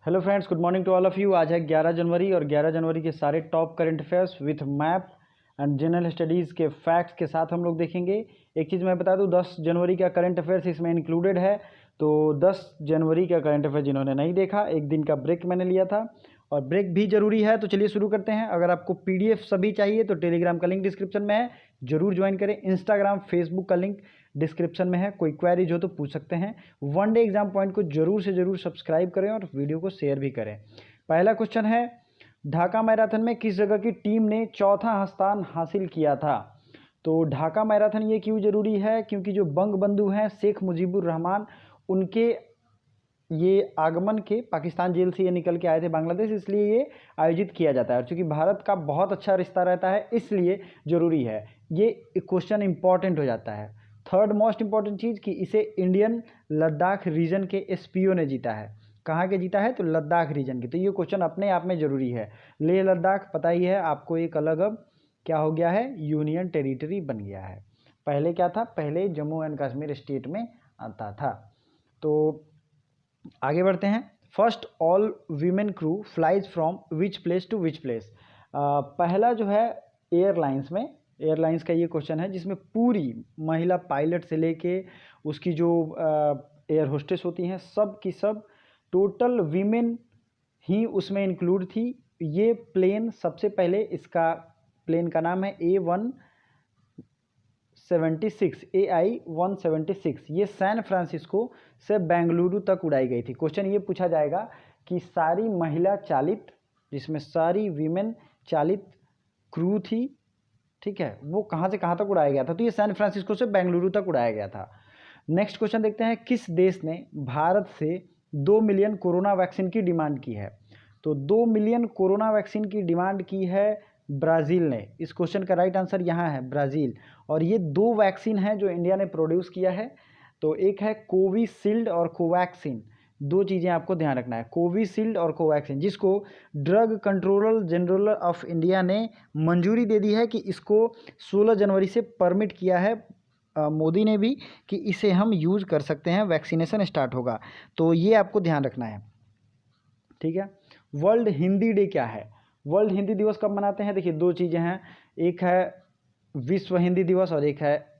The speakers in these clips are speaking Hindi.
Hello friends, good morning to all of you. आज है 11 जनवरी और 11 जनवरी के सारे top current affairs with map and general studies के फैक्ट्स के साथ हम लोग देखेंगे। एक चीज़ मैं बता दूं, 10 जनवरी का करंट अफेयर्स इसमें इंक्लूडेड है। तो 10 जनवरी का करंट अफेयर जिन्होंने नहीं देखा, एक दिन का ब्रेक मैंने लिया था और ब्रेक भी ज़रूरी है। तो चलिए शुरू करते हैं। अगर आपको PDF सभी चाहिए तो टेलीग्राम का लिंक डिस्क्रिप्शन में है, ज़रूर ज्वाइन करें। इंस्टाग्राम, फेसबुक का लिंक डिस्क्रिप्शन में है। कोई क्वेरीज हो तो पूछ सकते हैं। वन डे एग्जाम पॉइंट को जरूर से जरूर सब्सक्राइब करें और वीडियो को शेयर भी करें। पहला क्वेश्चन है, ढाका मैराथन में किस जगह की टीम ने चौथा स्थान हासिल किया था? तो ढाका मैराथन ये क्यों जरूरी है? क्योंकि जो बंग बंधु हैं शेख मुजीबुर रहमान, उनके ये आगमन के पाकिस्तान जेल से ये निकल के आए थे बांग्लादेश, इसलिए ये आयोजित किया जाता है। और चूंकि भारत का बहुत अच्छा रिश्ता रहता है इसलिए ज़रूरी है। ये क्वेश्चन इंपॉर्टेंट हो जाता है। थर्ड मोस्ट इंपॉर्टेंट चीज़ कि इसे इंडियन लद्दाख रीजन के SPO ने जीता है। कहाँ के जीता है? तो लद्दाख रीजन के। तो ये क्वेश्चन अपने आप में ज़रूरी है। लेह लद्दाख पता ही है आपको, एक अलग अब क्या हो गया है? यूनियन टेरिटरी बन गया है। पहले क्या था? पहले जम्मू एंड कश्मीर स्टेट में आता था। तो आगे बढ़ते हैं। First all women crew flies from which place to which place? पहला जो है एयरलाइंस का ये क्वेश्चन है, जिसमें पूरी महिला पायलट से लेके उसकी जो एयर होस्टेस होती हैं, सब की सब टोटल वीमेन ही उसमें इंक्लूड थी। ये प्लेन सबसे पहले, इसका प्लेन का नाम है AI-176। ये सैन फ्रांसिस्को से बेंगलुरु तक उड़ाई गई थी। क्वेश्चन ये पूछा जाएगा कि सारी महिला चालित, जिसमें सारी वीमेन चालित क्रू थी, ठीक है, वो कहाँ से कहाँ तक उड़ाया गया था? तो ये सैन फ्रांसिस्को से बेंगलुरु तक उड़ाया गया था। नेक्स्ट क्वेश्चन देखते हैं, किस देश ने भारत से 2 मिलियन कोरोना वैक्सीन की डिमांड की है? तो 2 मिलियन कोरोना वैक्सीन की डिमांड की है ब्राज़ील ने। इस क्वेश्चन का राइट आंसर यहाँ है ब्राज़ील। और ये 2 वैक्सीन हैं जो इंडिया ने प्रोड्यूस किया है। तो एक है कोविशील्ड और कोवैक्सीन। 2 चीज़ें आपको ध्यान रखना है, कोविशील्ड और कोवैक्सीन, जिसको drug controller general of India ने मंजूरी दे दी है कि इसको 16 जनवरी से परमिट किया है मोदी ने भी, कि इसे हम यूज़ कर सकते हैं, वैक्सीनेशन स्टार्ट होगा। तो ये आपको ध्यान रखना है, ठीक है। वर्ल्ड हिंदी डे क्या है? वर्ल्ड हिंदी दिवस कब मनाते हैं? देखिए 2 चीज़ें हैं, एक है विश्व हिंदी दिवस और एक है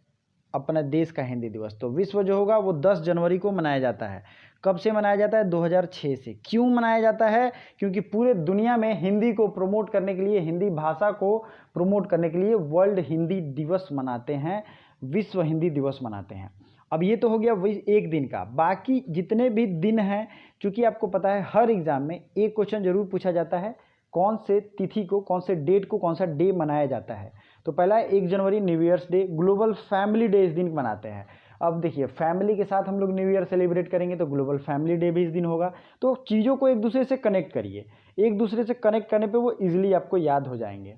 अपने देश का हिंदी दिवस। तो विश्व जो होगा वो 10 जनवरी को मनाया जाता है। कब से मनाया जाता है? 2006 से। क्यों मनाया जाता है? क्योंकि पूरे दुनिया में हिंदी को प्रमोट करने के लिए, हिंदी भाषा को प्रमोट करने के लिए वर्ल्ड हिंदी दिवस मनाते हैं, विश्व हिंदी दिवस मनाते हैं। अब ये तो हो गया वही एक दिन का। बाकी जितने भी दिन हैं, चूँकि आपको पता है हर एग्ज़ाम में एक क्वेश्चन जरूर पूछा जाता है, कौन से तिथि को, कौन से डेट को, कौन सा डे मनाया जाता है। तो पहला है 1 जनवरी new year's day, global family day इस दिन मनाते हैं। अब देखिए फैमिली के साथ हम लोग न्यू ईयर सेलिब्रेट करेंगे तो ग्लोबल फैमिली डे भी इस दिन होगा। तो चीज़ों को एक दूसरे से कनेक्ट करिए, एक दूसरे से कनेक्ट करने पे वो इजीली आपको याद हो जाएंगे।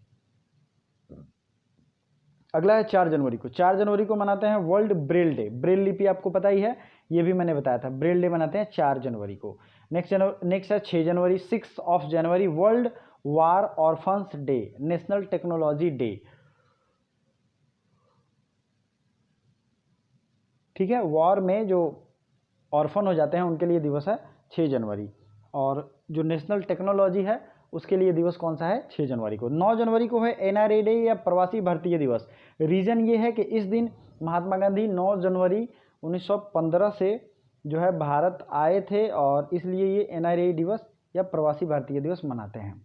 अगला है 4 जनवरी को। 4 जनवरी को मनाते हैं वर्ल्ड ब्रेल डे। ब्रेल लिपि आपको पता ही है, ये भी मैंने बताया था। ब्रेल डे मनाते हैं 4 जनवरी को। नेक्स्ट है 6 जनवरी, 6 जनवरी world war orphans day, national technology day, ठीक है। वॉर में जो ऑर्फन हो जाते हैं उनके लिए दिवस है 6 जनवरी। और जो नेशनल टेक्नोलॉजी है उसके लिए दिवस कौन सा है? 6 जनवरी को। 9 जनवरी को है NRA डे या प्रवासी भारतीय दिवस। रीज़न ये है कि इस दिन महात्मा गांधी 9 जनवरी 1915 से जो है भारत आए थे और इसलिए ये NRA दिवस या प्रवासी भारतीय दिवस मनाते हैं।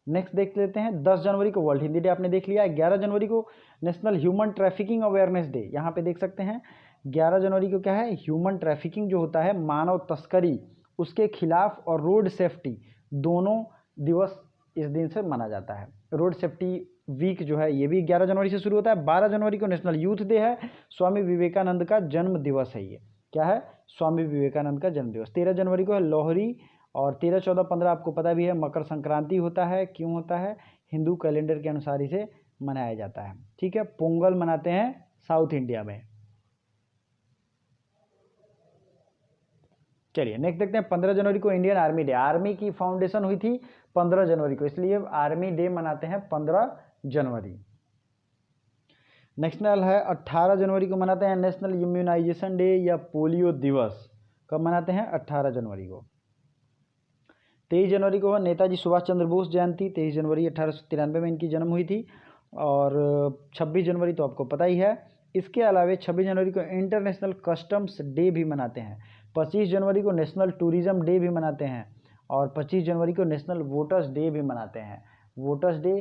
नेक्स्ट देख लेते हैं, 10 जनवरी को वर्ल्ड हिंदी डे आपने देख लिया। 11 जनवरी को national human trafficking awareness day, यहाँ पे देख सकते हैं 11 जनवरी को क्या है? ह्यूमन ट्रैफिकिंग जो होता है, मानव तस्करी, उसके खिलाफ और रोड सेफ्टी, दोनों दिवस इस दिन से माना जाता है। रोड सेफ्टी वीक जो है ये भी 11 जनवरी से शुरू होता है। 12 जनवरी को नेशनल यूथ डे है, स्वामी विवेकानंद का जन्म दिवस है। ये क्या है? स्वामी विवेकानंद का जन्म दिवस। 13 जनवरी को है लोहरी और 13, 14, 15 आपको पता भी है मकर संक्रांति होता है। क्यों होता है? हिंदू कैलेंडर के अनुसार इसे मनाया जाता है, ठीक है। पोंगल मनाते हैं साउथ इंडिया में। चलिए नेक्स्ट देखते हैं, 15 जनवरी को इंडियन आर्मी डे। आर्मी की फाउंडेशन हुई थी 15 जनवरी को, इसलिए आर्मी डे मनाते हैं 15 जनवरी। नेशनल है 18 जनवरी को मनाते हैं नेशनल इम्यूनाइजेशन डे या पोलियो दिवस। कब मनाते हैं? 18 जनवरी को। 23 जनवरी को है नेताजी सुभाष चंद्र बोस जयंती, 23 जनवरी 1893 में इनकी जन्म हुई थी। और 26 जनवरी तो आपको पता ही है। इसके अलावा 26 जनवरी को इंटरनेशनल कस्टम्स डे भी मनाते हैं, 25 जनवरी को नेशनल टूरिज्म डे भी मनाते हैं, और 25 जनवरी को नेशनल वोटर्स डे भी मनाते हैं। वोटर्स डे,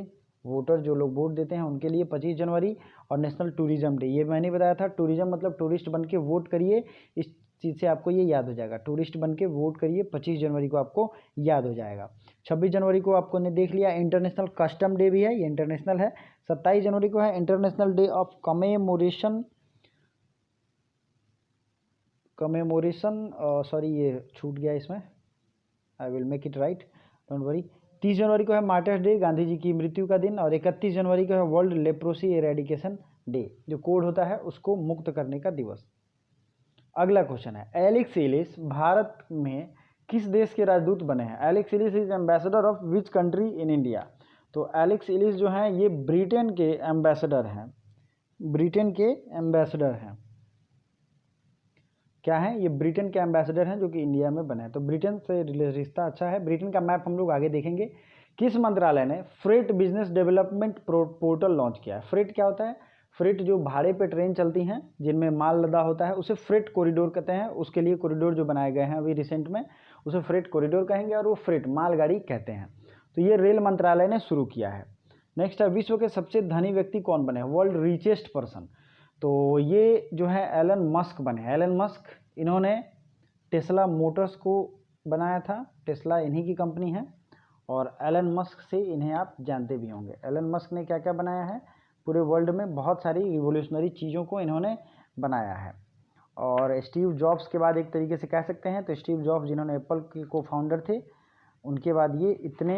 वोटर जो लोग वोट देते हैं उनके लिए 25 जनवरी, और नेशनल टूरिज्म डे ये मैंने बताया था, टूरिज्म मतलब टूरिस्ट बन के वोट करिए, इस चीज़ से आपको ये याद हो जाएगा, टूरिस्ट बन के वोट करिए, 25 जनवरी को आपको याद हो जाएगा। 26 जनवरी को आपको ने देख लिया, इंटरनेशनल कस्टम डे भी है, ये इंटरनेशनल है। 27 जनवरी को है international day of commemoration, sorry ये छूट गया इसमें, I will make it right, don't worry. 30 जनवरी को है मार्टर्स डे, गांधी जी की मृत्यु का दिन, और 31 जनवरी को है वर्ल्ड लेप्रोसी एरेडिकेशन डे, जो कोढ़ होता है उसको मुक्त करने का दिवस। अगला क्वेश्चन है, एलेक्स एलिस भारत में किस देश के राजदूत बने हैं? Alex Ellis is ambassador of which country in India? तो एलेक्स एलिस जो हैं ये ब्रिटेन के एम्बेसडर हैं, ब्रिटेन के एम्बेसडर हैं। क्या है ये? ब्रिटेन के एम्बेसडर हैं जो कि इंडिया में बने हैं। तो ब्रिटेन से रिश्ता अच्छा है। ब्रिटेन का मैप हम लोग आगे देखेंगे। किस मंत्रालय ने freight business development portal launch किया है? फ्रेट क्या होता है? फ्रेट जो भाड़े पे ट्रेन चलती हैं जिनमें माल लदा होता है उसे फ्रेट कॉरिडोर कहते हैं। उसके लिए कॉरिडोर जो बनाए गए हैं अभी रिसेंट में उसे फ्रेट कॉरिडोर कहेंगे, और वो फ्रेट मालगाड़ी कहते हैं। तो ये रेल मंत्रालय ने शुरू किया है। नेक्स्ट है, विश्व के सबसे धनी व्यक्ति कौन बने? World richest person. तो ये जो है एलन मस्क बने। एलन मस्क, इन्होंने टेस्ला मोटर्स को बनाया था। टेस्ला इन्हीं की कंपनी है, और एलन मस्क से इन्हें आप जानते भी होंगे। एलन मस्क ने क्या क्या बनाया है? पूरे वर्ल्ड में बहुत सारी रिवोल्यूशनरी चीज़ों को इन्होंने बनाया है। और स्टीव जॉब्स के बाद एक तरीके से कह सकते हैं, तो स्टीव जॉब्स जिन्होंने एप्पल के को फाउंडर थे, उनके बाद ये इतने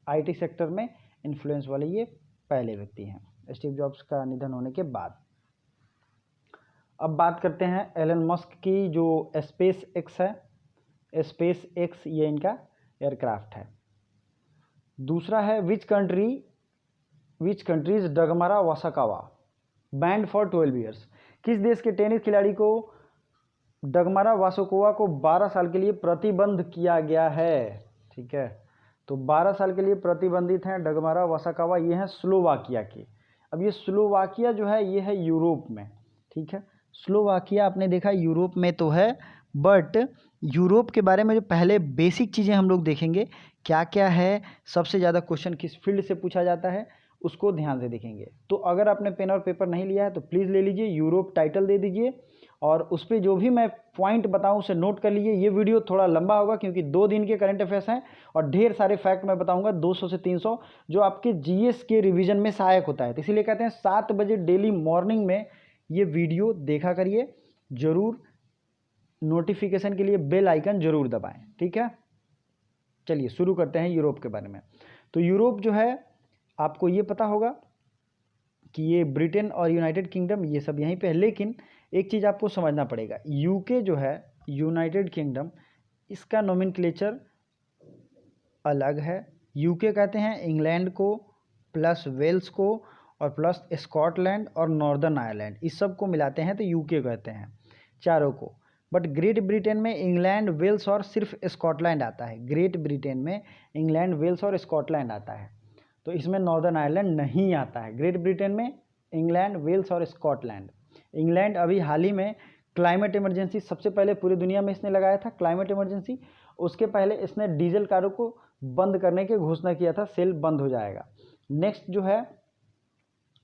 आईटी सेक्टर में इन्फ्लुएंस वाले ये पहले व्यक्ति हैं, स्टीव जॉब्स का निधन होने के बाद। अब बात करते हैं एलन मस्क की, जो स्पेस एक्स है। स्पेस एक्स ये इनका एयरक्राफ्ट है। दूसरा है, विच कंट्रीज डगमारा वासाकावा बैंड फॉर 12 ईयर्स? किस देश के टेनिस खिलाड़ी को डगमारा वासाकावा को 12 साल के लिए प्रतिबंध किया गया है? ठीक है, तो 12 साल के लिए प्रतिबंधित हैं डगमारा वासाकावा। ये हैं स्लोवाकिया के। अब ये स्लोवाकिया जो है ये है यूरोप में। ठीक है, स्लोवाकिया आपने देखा यूरोप में तो है, बट यूरोप के बारे में जो पहले बेसिक चीज़ें हम लोग देखेंगे क्या क्या है, सबसे ज़्यादा क्वेश्चन किस फील्ड से पूछा जाता है उसको ध्यान से देखेंगे। तो अगर आपने पेन और पेपर नहीं लिया है तो प्लीज़ ले लीजिए, यूरोप टाइटल दे दीजिए, और उस पर जो भी मैं पॉइंट बताऊं उसे नोट कर लीजिए। ये वीडियो थोड़ा लंबा होगा क्योंकि 2 दिन के करंट अफेयर्स हैं और ढेर सारे फैक्ट मैं बताऊंगा, 200 से 300, जो आपके जीएस के रिवीजन में सहायक होता है। तो इसीलिए कहते हैं 7 बजे डेली मॉर्निंग में ये वीडियो देखा करिए ज़रूर। नोटिफिकेशन के लिए बेल आइकन जरूर दबाएं। ठीक है, चलिए शुरू करते हैं यूरोप के बारे में। तो यूरोप जो है आपको ये पता होगा कि ये ब्रिटेन और यूनाइटेड किंगडम ये सब यहीं पे है, लेकिन एक चीज़ आपको समझना पड़ेगा, यूके जो है यूनाइटेड किंगडम, इसका नोमेनक्लेचर अलग है। यूके कहते हैं इंग्लैंड को प्लस वेल्स को और प्लस स्कॉटलैंड और नॉर्दर्न आयरलैंड, इस सब को मिलाते हैं तो यूके कहते हैं चारों को। बट ग्रेट ब्रिटेन में इंग्लैंड वेल्स और सिर्फ स्कॉटलैंड आता है। ग्रेट ब्रिटेन में इंग्लैंड वेल्स और स्कॉटलैंड आता है, तो इसमें नॉर्दर्न आयरलैंड नहीं आता है। ग्रेट ब्रिटेन में इंग्लैंड वेल्स और स्कॉटलैंड। इंग्लैंड अभी हाल ही में क्लाइमेट इमरजेंसी सबसे पहले पूरी दुनिया में इसने लगाया था, क्लाइमेट इमरजेंसी। उसके पहले इसने डीजल कारों को बंद करने की घोषणा किया था, सेल बंद हो जाएगा। नेक्स्ट जो है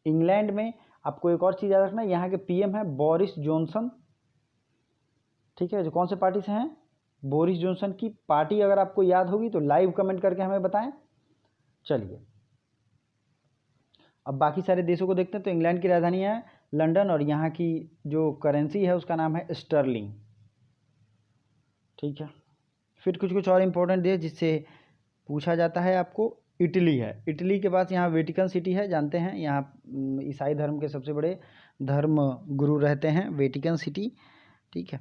इंग्लैंड में आपको एक और चीज़ याद रखना, यहाँ के पीएम है बोरिस जॉनसन। ठीक है, जो कौन से पार्टी से हैं? बोरिस जॉनसन की पार्टी अगर आपको याद होगी तो लाइव कमेंट करके हमें बताएं। चलिए अब बाकी सारे देशों को देखते हैं। तो इंग्लैंड की राजधानी है लंदन और यहाँ की जो करेंसी है उसका नाम है स्टर्लिंग। ठीक है, फिर कुछ और इम्पोर्टेंट देश जिससे पूछा जाता है आपको, इटली है। इटली के पास यहाँ वेटिकन सिटी है, जानते हैं यहाँ ईसाई धर्म के सबसे बड़े धर्म गुरु रहते हैं, वेटिकन सिटी। ठीक है,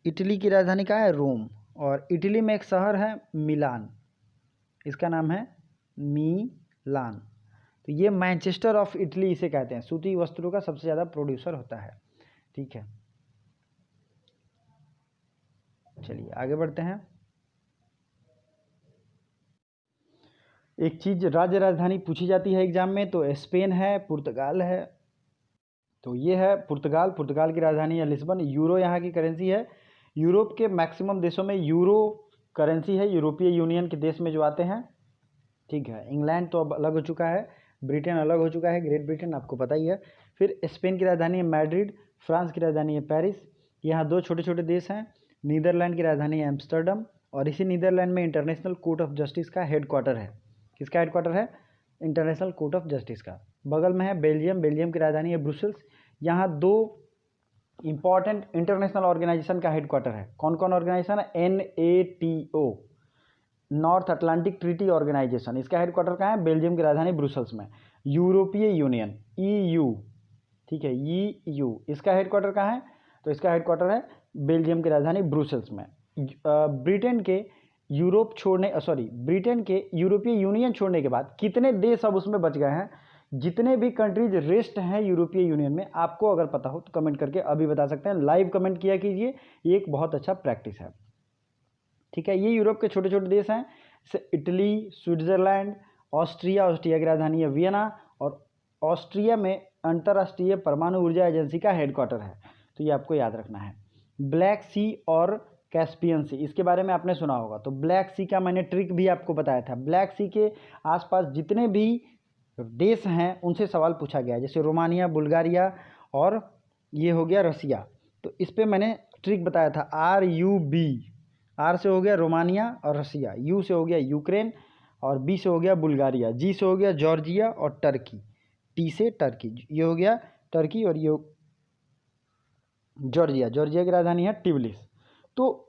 इटली की राजधानी क्या है? रोम। और इटली में एक शहर है मिलान, इसका नाम है मिलान। तो ये मैनचेस्टर ऑफ इटली इसे कहते हैं, सूती वस्त्रों का सबसे ज़्यादा प्रोड्यूसर होता है। ठीक है, चलिए आगे बढ़ते हैं। एक चीज़ राज्य राजधानी पूछी जाती है एग्जाम में, तो स्पेन है, पुर्तगाल है, तो ये है पुर्तगाल। पुर्तगाल की राजधानी है लिस्बन। यूरो यहाँ की करेंसी है। यूरोप के मैक्सिमम देशों में यूरो करेंसी है, यूरोपीय यूनियन के देश में जो आते हैं, ठीक है। इंग्लैंड तो अब अलग हो चुका है, ब्रिटेन अलग हो चुका है, ग्रेट ब्रिटेन आपको पता ही है। फिर स्पेन की राजधानी है मैड्रिड, फ्रांस की राजधानी है पेरिस। यहाँ दो छोटे छोटे देश हैं। नीदरलैंड की राजधानी है एम्स्टर्डम, और इसी नीदरलैंड में इंटरनेशनल कोर्ट ऑफ जस्टिस का हेडक्वार्टर है। किसका हेडक्वार्टर है? इंटरनेशनल कोर्ट ऑफ जस्टिस का। बगल में है बेल्जियम, बेल्जियम की राजधानी है ब्रुसेल्स। यहाँ दो इंपॉर्टेंट इंटरनेशनल ऑर्गेनाइजेशन का हेडक्वार्टर है। कौन कौन ऑर्गेनाइजेशन है? NATO, North Atlantic Treaty Organisation, इसका हेडक्वार्टर कहाँ है? बेल्जियम की राजधानी ब्रुसेल्स में। यूरोपीय यूनियन EU, ठीक है, EU, इसका हेडक्वार्टर कहाँ है? तो इसका हेडक्वार्टर है बेल्जियम की राजधानी ब्रुसेल्स में। ब्रिटेन के ब्रिटेन के यूरोपीय यूनियन छोड़ने के बाद कितने देश अब उसमें बच गए हैं? जितने भी कंट्रीज रेस्ट हैं यूरोपीय यूनियन में, आपको अगर पता हो तो कमेंट करके अभी बता सकते हैं। लाइव कमेंट किया कीजिए, ये एक बहुत अच्छा प्रैक्टिस है, ठीक है। ये यूरोप के छोटे छोटे देश हैं, जैसे इटली, स्विट्जरलैंड, ऑस्ट्रिया, ऑस्ट्रिया की राजधानी है वियना, और ऑस्ट्रिया में अंतर्राष्ट्रीय परमाणु ऊर्जा एजेंसी का हेडक्वार्टर है, तो ये आपको याद रखना है। ब्लैक सी और कैस्पियन सी, इसके बारे में आपने सुना होगा, तो ब्लैक सी का मैंने ट्रिक भी आपको बताया था। ब्लैक सी के आसपास जितने भी देश हैं उनसे सवाल पूछा गया है, जैसे रोमानिया, बुल्गारिया, और ये हो गया रसिया। तो इस पर मैंने ट्रिक बताया था, RUB। R से हो गया रोमानिया और रसिया, U से हो गया यूक्रेन, और B से हो गया बुल्गारिया, G से हो गया जॉर्जिया और टर्की, T से टर्की, ये हो गया टर्की, और ये जॉर्जिया। जॉर्जिया की राजधानी है टिबिलिस। तो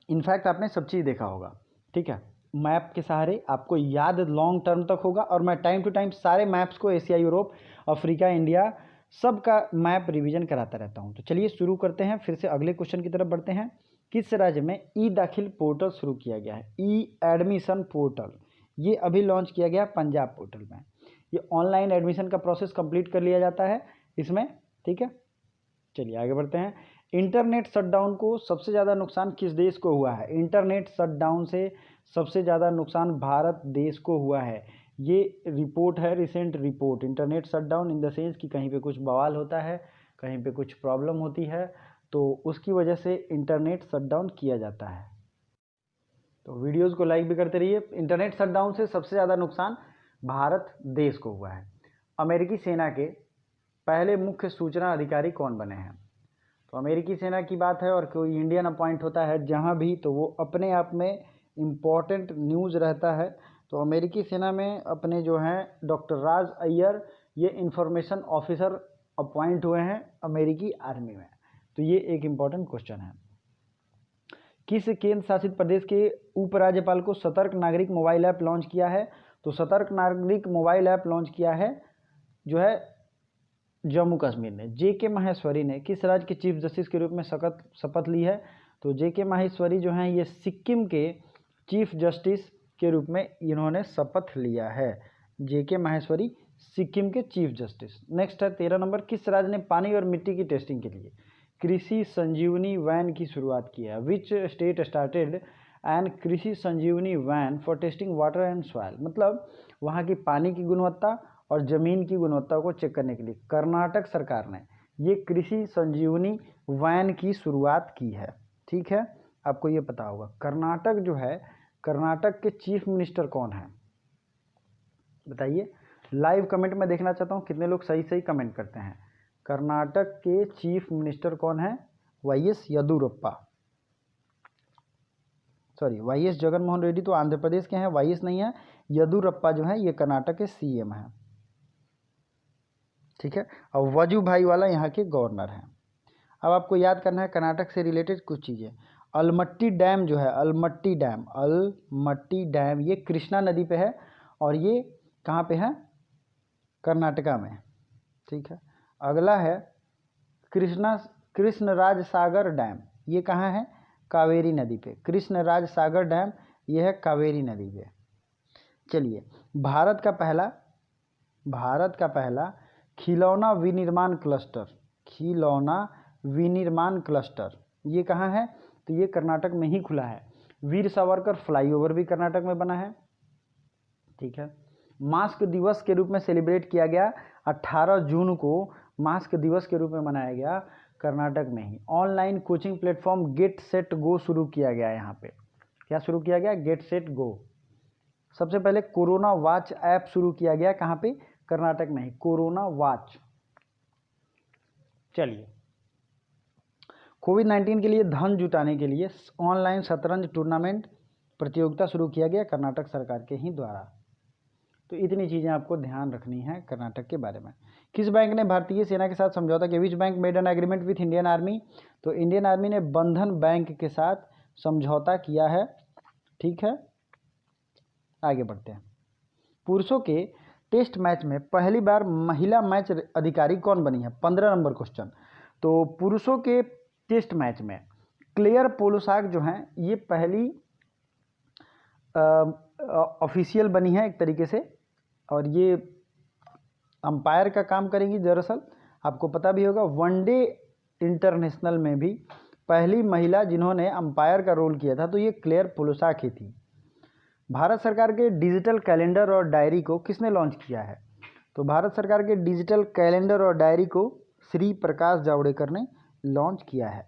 इनफैक्ट आपने सब चीज़ देखा होगा, ठीक है। मैप के सहारे आपको याद लॉन्ग टर्म तक होगा, और मैं टाइम टू टाइम सारे मैप्स को, एशिया, यूरोप, अफ्रीका, इंडिया, सब का मैप रिवीजन कराता रहता हूं। तो चलिए शुरू करते हैं, फिर से अगले क्वेश्चन की तरफ बढ़ते हैं। किस राज्य में ई दाखिल पोर्टल शुरू किया गया है? ई एडमिशन पोर्टल, ये अभी लॉन्च किया गया पंजाब पोर्टल में। ये ऑनलाइन एडमिशन का प्रोसेस कंप्लीट कर लिया जाता है इसमें, ठीक है। चलिए आगे बढ़ते हैं। इंटरनेट शटडाउन को सबसे ज़्यादा नुकसान किस देश को हुआ है? इंटरनेट शटडाउन से सबसे ज़्यादा नुकसान भारत देश को हुआ है। ये रिपोर्ट है, recent report. Internet shutdown in the sense कि कहीं पे कुछ बवाल होता है, कहीं पे कुछ प्रॉब्लम होती है, तो उसकी वजह से इंटरनेट शटडाउन किया जाता है। तो वीडियोज़ को लाइक भी करते रहिए। इंटरनेट शटडाउन से सबसे ज़्यादा नुकसान भारत देश को हुआ है। अमेरिकी सेना के पहले मुख्य सूचना अधिकारी कौन बने हैं? तो अमेरिकी सेना की बात है, और कोई इंडियन अपॉइंट होता है जहाँ भी, तो वो अपने आप में इम्पॉर्टेंट न्यूज़ रहता है। तो अमेरिकी सेना में अपने जो हैं डॉक्टर राज अय्यर, ये इंफॉर्मेशन ऑफिसर अपॉइंट हुए हैं अमेरिकी आर्मी में। तो ये एक इम्पॉर्टेंट क्वेश्चन है। किस केंद्र शासित प्रदेश के उपराज्यपाल को सतर्क नागरिक मोबाइल ऐप लॉन्च किया है? तो सतर्क नागरिक मोबाइल ऐप लॉन्च किया है जो है जम्मू कश्मीर ने। JK माहेश्वरी ने किस राज्य के चीफ जस्टिस के रूप में शपथ ली है? तो JK माहेश्वरी जो हैं ये सिक्किम के चीफ जस्टिस के रूप में इन्होंने शपथ लिया है। JK माहेश्वरी सिक्किम के चीफ जस्टिस। नेक्स्ट है 13 नंबर, किस राज्य ने पानी और मिट्टी की टेस्टिंग के लिए कृषि संजीवनी वैन की शुरुआत की है? Which state started and Krishi Sanjeevani van for testing water and soil? मतलब वहाँ की पानी की गुणवत्ता और ज़मीन की गुणवत्ता को चेक करने के लिए कर्नाटक सरकार ने ये कृषि संजीवनी वैन की शुरुआत की है, ठीक है। आपको ये पता होगा। कर्नाटक जो है, कर्नाटक के चीफ मिनिस्टर कौन है बताइए? लाइव कमेंट में देखना चाहता हूँ कितने लोग सही सही कमेंट करते हैं। कर्नाटक के चीफ मिनिस्टर कौन है? YS Yediyurappa, sorry YS Jaganmohan Reddy तो आंध्र प्रदेश के हैं, YS नहीं है। येदियुरप्पा जो है ये कर्नाटक के CM हैं, ठीक है। और वजुभाई वाला यहाँ के गवर्नर हैं। अब आपको याद करना है कर्नाटक से रिलेटेड कुछ चीज़ें। अलमट्टी डैम जो है, अलमट्टी डैम ये कृष्णा नदी पे है, और ये कहाँ पे है? कर्नाटका में, ठीक है। अगला है कृष्णराज सागर डैम, ये कहाँ है? कावेरी नदी पे। कृष्णराज सागर डैम ये है कावेरी नदी पे। चलिए, भारत का पहला खिलौना विनिर्माण क्लस्टर ये कहाँ है? तो ये कर्नाटक में ही खुला है। वीर सावरकर फ्लाईओवर भी कर्नाटक में बना है। ठीक है, मास्क दिवस के रूप में सेलिब्रेट किया गया 18 जून को, मास्क दिवस के रूप में मनाया गया कर्नाटक में ही। Online coaching platform get set go शुरू किया गया। यहाँ पे क्या शुरू किया गया? Get set go. सबसे पहले कोरोना वॉच ऐप शुरू किया गया, कहाँ पे? कर्नाटक में ही, कोरोना वॉच। चलिए, कोविड-19 के लिए धन जुटाने के लिए ऑनलाइन शतरंज टूर्नामेंट प्रतियोगिता शुरू किया गया कर्नाटक सरकार के ही द्वारा। तो इतनी चीज़ें आपको ध्यान रखनी है कर्नाटक के बारे में। किस बैंक ने भारतीय सेना के साथ समझौता किया? Which bank made an agreement with Indian army? तो इंडियन आर्मी ने बंधन बैंक के साथ समझौता किया है। ठीक है, आगे बढ़ते हैं। पुरुषों के टेस्ट मैच में पहली बार महिला मैच अधिकारी कौन बनी है? 15 नंबर क्वेश्चन। तो पुरुषों के टेस्ट मैच में क्लेयर पोलोसाक जो हैं ये पहली ऑफिशियल बनी है एक तरीके से, और ये अंपायर का काम करेंगी। दरअसल आपको पता भी होगा, वनडे इंटरनेशनल में भी पहली महिला जिन्होंने अंपायर का रोल किया था तो ये क्लेयर पोलोसाक ही थी। भारत सरकार के डिजिटल कैलेंडर और डायरी को किसने लॉन्च किया है? तो भारत सरकार के डिजिटल कैलेंडर और डायरी को श्री प्रकाश जावड़ेकर ने लॉन्च किया है।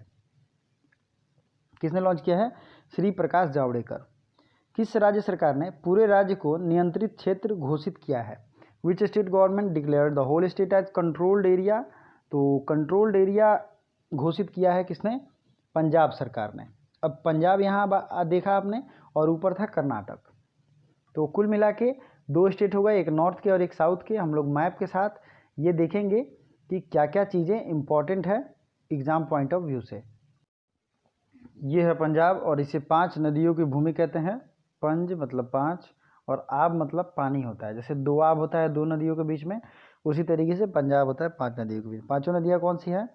किसने लॉन्च किया है? श्री प्रकाश जावड़ेकर। किस राज्य सरकार ने पूरे राज्य को नियंत्रित क्षेत्र घोषित किया है? Which state government declared the whole state as controlled area? तो कंट्रोल्ड एरिया घोषित किया है किसने? पंजाब सरकार ने। अब पंजाब यहाँ देखा आपने, और ऊपर था कर्नाटक। तो कुल मिला के 2 स्टेट हो गए, एक नॉर्थ के और एक साउथ के। हम लोग मैप के साथ ये देखेंगे कि क्या क्या चीज़ें इंपॉर्टेंट है एग्जाम पॉइंट ऑफ व्यू से। ये है पंजाब, और इसे 5 नदियों की भूमि कहते हैं। पंज मतलब 5, और आब मतलब पानी होता है। जैसे 2 आब होता है 2 नदियों के बीच में, उसी तरीके से पंजाब होता है 5 नदियों के बीच। 5 नदियाँ कौन सी हैं?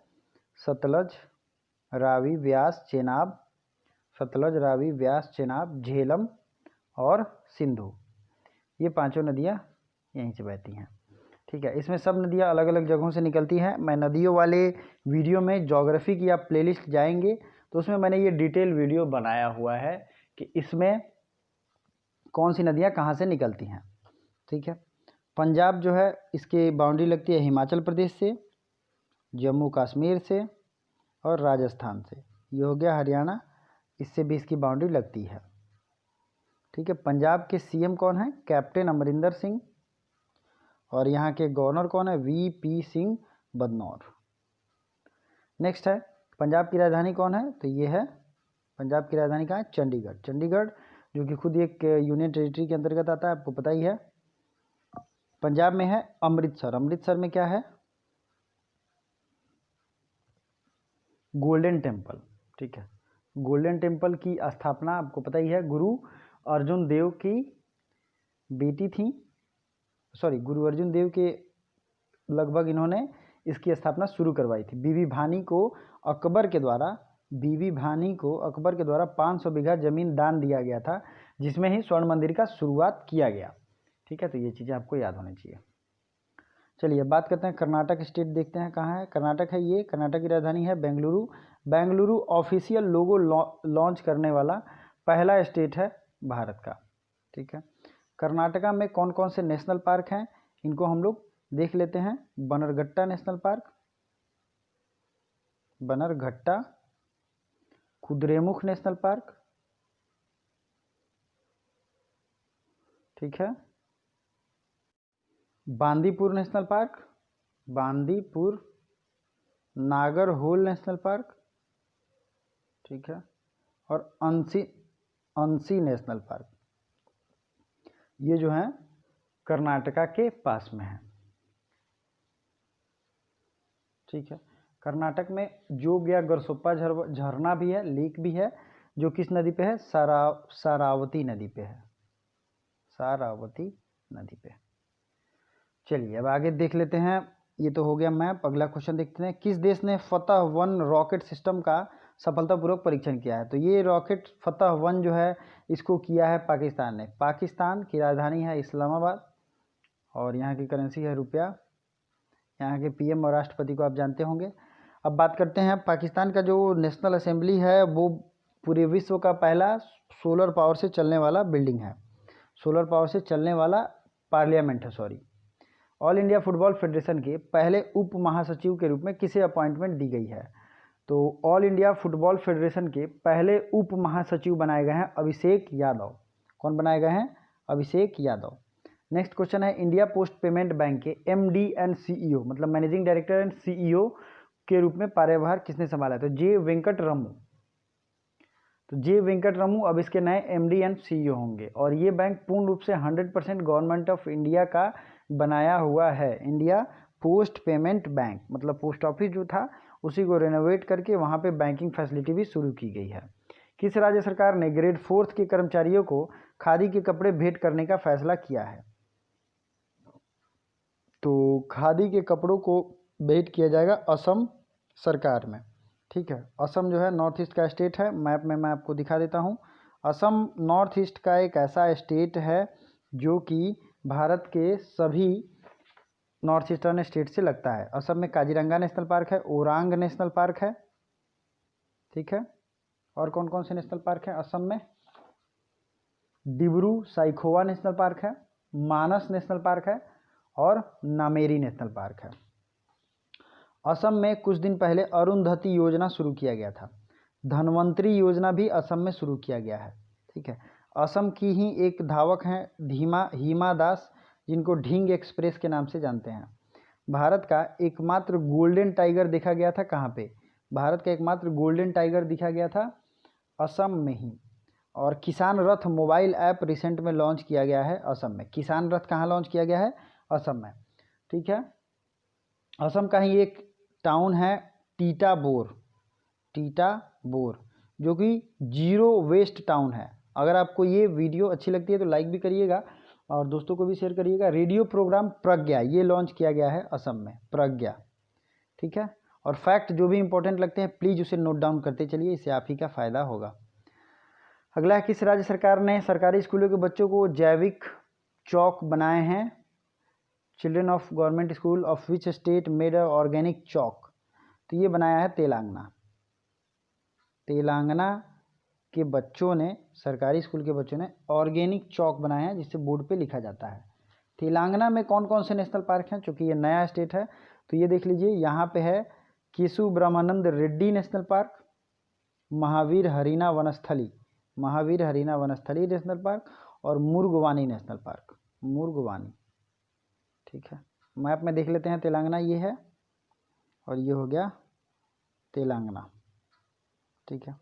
सतलज, रावी, व्यास, चेनाब। सतलज, रावी, व्यास, चेनाब, झेलम और सिंधु। ये 5 नदियाँ यहीं से बहती हैं। ठीक है, इसमें सब नदियाँ अलग अलग जगहों से निकलती हैं। मैं नदियों वाले वीडियो में ज्योग्राफी की आप प्लेलिस्ट जाएंगे तो उसमें मैंने ये डिटेल वीडियो बनाया हुआ है कि इसमें कौन सी नदियाँ कहाँ से निकलती हैं। ठीक है, पंजाब जो है इसकी बाउंड्री लगती है हिमाचल प्रदेश से, जम्मू कश्मीर से और राजस्थान से। ये हो गया हरियाणा, इससे भी इसकी बाउंड्री लगती है। ठीक है, पंजाब के सीएम कौन है? कैप्टन अमरिंदर सिंह। और यहाँ के गवर्नर कौन है? वीपी सिंह बदनौर। नेक्स्ट है, पंजाब की राजधानी कौन है? तो ये है, पंजाब की राजधानी कहाँ है? चंडीगढ़। चंडीगढ़ जो कि खुद एक यूनियन टेरिटरी के अंतर्गत आता है, आपको पता ही है। पंजाब में है अमृतसर। अमृतसर में क्या है? Golden temple. ठीक है, गोल्डन टेम्पल की स्थापना आपको पता ही है, गुरु अर्जुन देव की बेटी थी, गुरु अर्जुन देव के लगभग इन्होंने इसकी स्थापना शुरू करवाई थी। बीबी भानी को अकबर के द्वारा 500 बीघा जमीन दान दिया गया था, जिसमें ही स्वर्ण मंदिर का शुरुआत किया गया। ठीक है, तो ये चीज़ें आपको याद होनी चाहिए। चलिए बात करते हैं कर्नाटक स्टेट, देखते हैं कहाँ है। कर्नाटक है ये, कर्नाटक की राजधानी है बेंगलुरु। बेंगलुरु ऑफिशियल लोगो लॉन्च करने वाला पहला स्टेट है भारत का। ठीक है, कर्नाटका में कौन कौन से नेशनल पार्क हैं इनको हम लोग देख लेते हैं। Bannerghatta national park, Bannerghatta. Kudremukh national park, ठीक है। Bandipur national park, Bandipur. Nagarhole national park, ठीक है। और अंसी नेशनल पार्क, ये जो है कर्नाटका के पास में है। ठीक है, कर्नाटक में जोग या गरसोप्पा झरना भी है, लेक भी है, जो किस नदी पे है? सारावती नदी पे है, सारावती नदी पे। चलिए अब आगे देख लेते हैं, ये तो हो गया मैप। अगला क्वेश्चन देखते हैं, किस देश ने फतह-1 रॉकेट सिस्टम का सफलतापूर्वक परीक्षण किया है? तो ये रॉकेट फतह-1 जो है इसको किया है पाकिस्तान ने। पाकिस्तान की राजधानी है इस्लामाबाद और यहाँ की करेंसी है रुपया। यहाँ के पीएम और राष्ट्रपति को आप जानते होंगे। अब बात करते हैं पाकिस्तान का जो नेशनल असेंबली है वो पूरे विश्व का पहला सोलर पावर से चलने वाला बिल्डिंग है, सोलर पावर से चलने वाला पार्लियामेंट है, sorry. All India football federation के पहले उप महासचिव के रूप में किसे अपॉइंटमेंट दी गई है? तो ऑल इंडिया फुटबॉल फेडरेशन के पहले उप महासचिव बनाए गए हैं अभिषेक यादव। कौन बनाए गए हैं? अभिषेक यादव। नेक्स्ट क्वेश्चन है, इंडिया पोस्ट पेमेंट बैंक के एमडी एंड सीईओ मतलब मैनेजिंग डायरेक्टर एंड सीईओ के रूप में कार्यभार किसने संभाला? तो जे वेंकटरमू। तो जे वेंकटरमू अब इसके नए एमडी एंड सीईओ होंगे। और ये बैंक पूर्ण रूप से 100% गवर्नमेंट ऑफ इंडिया का बनाया हुआ है। इंडिया पोस्ट पेमेंट बैंक मतलब पोस्ट ऑफिस जो था उसी को रेनोवेट करके वहाँ पे बैंकिंग फैसिलिटी भी शुरू की गई है। किस राज्य सरकार ने ग्रेड 4 के कर्मचारियों को खादी के कपड़े भेंट करने का फैसला किया है? तो खादी के कपड़ों को भेंट किया जाएगा असम सरकार में। ठीक है, असम जो है नॉर्थ ईस्ट का स्टेट है। मैप में मैं आपको दिखा देता हूँ। असम नॉर्थ ईस्ट का एक ऐसा स्टेट है जो कि भारत के सभी नॉर्थ ईस्टर्न स्टेट से लगता है। असम में काजीरंगा नेशनल पार्क है, ओरांग नेशनल पार्क है, ठीक है। और कौन कौन से नेशनल पार्क हैं असम में? डिब्रू साइखोवा नेशनल पार्क है, मानस नेशनल पार्क है और नामेरी नेशनल पार्क है। असम में कुछ दिन पहले अरुंधति योजना शुरू किया गया था। धनवंतरी योजना भी असम में शुरू किया गया है, ठीक है। असम की ही एक धावक हैं हिमा दास, जिनको ढींग एक्सप्रेस के नाम से जानते हैं। भारत का एकमात्र गोल्डन टाइगर देखा गया था कहाँ पे? भारत का एकमात्र गोल्डन टाइगर दिखा गया था असम में ही। और किसान रथ मोबाइल ऐप रिसेंट में लॉन्च किया गया है असम में। किसान रथ कहाँ लॉन्च किया गया है? असम में, ठीक है। असम का ही एक टाउन है टीटाबोर, जो कि जीरो वेस्ट टाउन है। अगर आपको ये वीडियो अच्छी लगती है तो लाइक भी करिएगा और दोस्तों को भी शेयर करिएगा। रेडियो प्रोग्राम प्रज्ञा ये लॉन्च किया गया है असम में, प्रज्ञा, ठीक है। और फैक्ट जो भी इंपॉर्टेंट लगते हैं प्लीज़ उसे नोट डाउन करते चलिए, इससे आप ही का फ़ायदा होगा। अगला है, किस राज्य सरकार ने सरकारी स्कूलों के बच्चों को जैविक चौक बनाए हैं? Children of government school of which state made a organic chalk? तो ये बनाया है तेलंगाना। तेलंगाना के बच्चों ने, सरकारी स्कूल के बच्चों ने ऑर्गेनिक चौक बनाए हैं जिससे बोर्ड पे लिखा जाता है। तेलंगाना में कौन कौन से नेशनल पार्क हैं? चूँकि ये नया स्टेट है तो ये देख लीजिए, यहाँ पे है Keshu Brahmananda Reddy national park, Mahavir Harina Vanasthali national park और मुर्गवानी नेशनल पार्क, मुर्गवानी, ठीक है। मैप में देख लेते हैं, तेलंगाना ये है और ये हो गया तेलंगाना, ठीक है।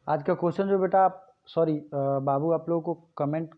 आज का क्वेश्चन जो बेटा आप बाबू आप लोगों को कमेंट